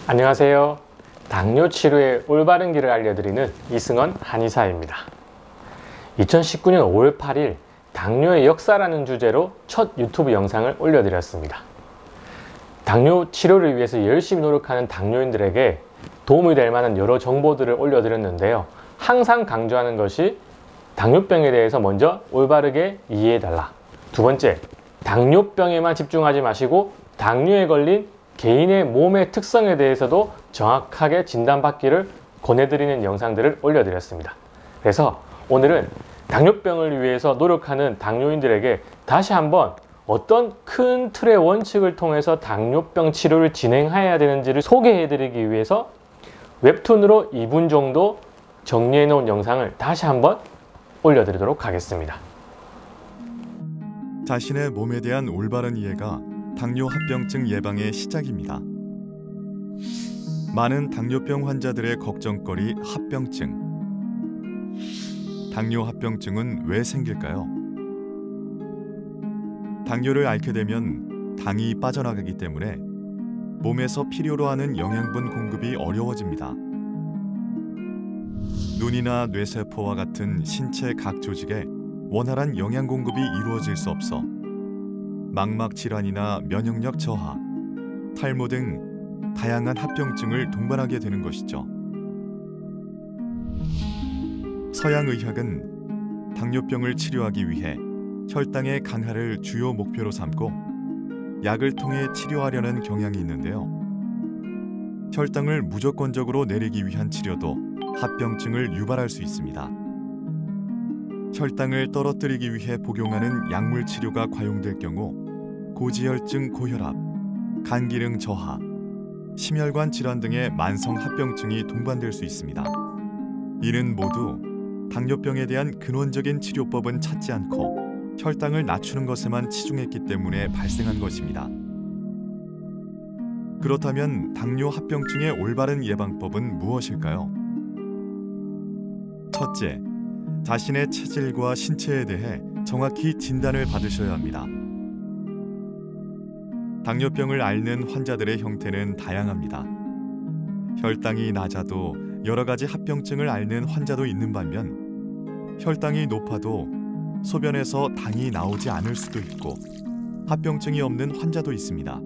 안녕하세요. 당뇨 치료의 올바른 길을 알려드리는 이승원 한의사입니다. 2019년 5월 8일 당뇨의 역사라는 주제로 첫 유튜브 영상을 올려드렸습니다. 당뇨 치료를 위해서 열심히 노력하는 당뇨인들에게 도움이 될 만한 여러 정보들을 올려드렸는데요. 항상 강조하는 것이 당뇨병에 대해서 먼저 올바르게 이해해달라. 두 번째, 당뇨병에만 집중하지 마시고 당뇨에 걸린 개인의 몸의 특성에 대해서도 정확하게 진단받기를 권해드리는 영상들을 올려드렸습니다. 그래서 오늘은 당뇨병을 위해서 노력하는 당뇨인들에게 다시 한번 어떤 큰 틀의 원칙을 통해서 당뇨병 치료를 진행해야 되는지를 소개해드리기 위해서 웹툰으로 2분 정도 정리해 놓은 영상을 다시 한번 올려드리도록 하겠습니다. 자신의 몸에 대한 올바른 이해가 당뇨 합병증 예방의 시작입니다. 많은 당뇨병 환자들의 걱정거리 합병증. 당뇨 합병증은 왜 생길까요? 당뇨를 앓게 되면 당이 빠져나가기 때문에 몸에서 필요로 하는 영양분 공급이 어려워집니다. 눈이나 뇌세포와 같은 신체 각 조직에 원활한 영양 공급이 이루어질 수 없어 망막 질환이나 면역력 저하, 탈모 등 다양한 합병증을 동반하게 되는 것이죠. 서양 의학은 당뇨병을 치료하기 위해 혈당의 강화를 주요 목표로 삼고 약을 통해 치료하려는 경향이 있는데요. 혈당을 무조건적으로 내리기 위한 치료도 합병증을 유발할 수 있습니다. 혈당을 떨어뜨리기 위해 복용하는 약물 치료가 과용될 경우 고지혈증 고혈압, 간기능 저하, 심혈관 질환 등의 만성 합병증이 동반될 수 있습니다. 이는 모두 당뇨병에 대한 근원적인 치료법은 찾지 않고 혈당을 낮추는 것에만 치중했기 때문에 발생한 것입니다. 그렇다면 당뇨 합병증의 올바른 예방법은 무엇일까요? 첫째, 자신의 체질과 신체에 대해 정확히 진단을 받으셔야 합니다. 당뇨병을 앓는 환자들의 형태는 다양합니다. 혈당이 낮아도 여러 가지 합병증을 앓는 환자도 있는 반면 혈당이 높아도 소변에서 당이 나오지 않을 수도 있고 합병증이 없는 환자도 있습니다.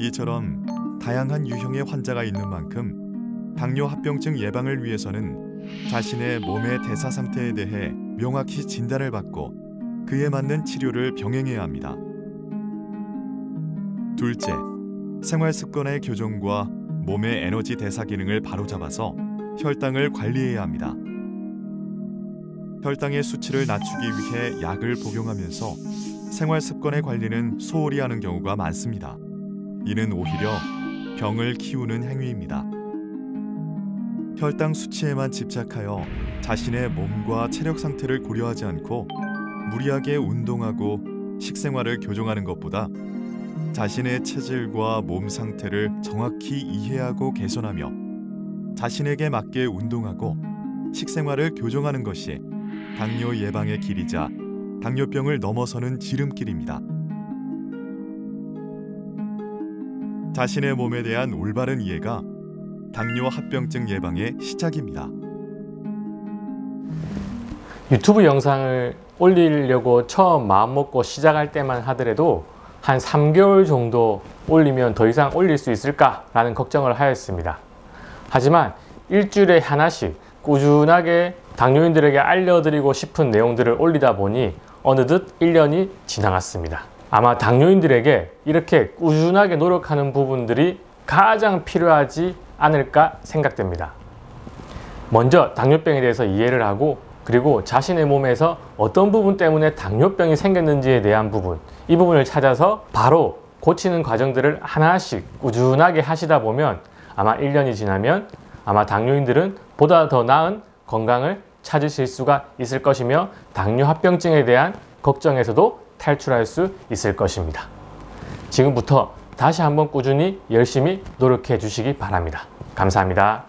이처럼 다양한 유형의 환자가 있는 만큼 당뇨 합병증 예방을 위해서는 자신의 몸의 대사 상태에 대해 명확히 진단을 받고 그에 맞는 치료를 병행해야 합니다. 둘째, 생활 습관의 교정과 몸의 에너지 대사 기능을 바로잡아서 혈당을 관리해야 합니다. 혈당의 수치를 낮추기 위해 약을 복용하면서 생활 습관의 관리는 소홀히 하는 경우가 많습니다. 이는 오히려 병을 키우는 행위입니다. 혈당 수치에만 집착하여 자신의 몸과 체력 상태를 고려하지 않고 무리하게 운동하고 식생활을 교정하는 것보다 자신의 체질과 몸 상태를 정확히 이해하고 개선하며 자신에게 맞게 운동하고 식생활을 교정하는 것이 당뇨 예방의 길이자 당뇨병을 넘어서는 지름길입니다. 자신의 몸에 대한 올바른 이해가 당뇨 합병증 예방의 시작입니다. 유튜브 영상을 올리려고 처음 마음먹고 시작할 때만 하더라도 한 3개월 정도 올리면 더 이상 올릴 수 있을까라는 걱정을 하였습니다. 하지만 일주일에 하나씩 꾸준하게 당뇨인들에게 알려드리고 싶은 내용들을 올리다 보니 어느덧 1년이 지나갔습니다. 아마 당뇨인들에게 이렇게 꾸준하게 노력하는 부분들이 가장 필요하지 않을까 생각됩니다. 먼저 당뇨병에 대해서 이해를 하고 그리고 자신의 몸에서 어떤 부분 때문에 당뇨병이 생겼는지에 대한 부분, 이 부분을 찾아서 바로 고치는 과정들을 하나씩 꾸준하게 하시다 보면 아마 1년이 지나면 아마 당뇨인들은 보다 더 나은 건강을 찾으실 수가 있을 것이며 당뇨 합병증에 대한 걱정에서도 탈출할 수 있을 것입니다. 지금부터 다시 한번 꾸준히 열심히 노력해 주시기 바랍니다. 감사합니다.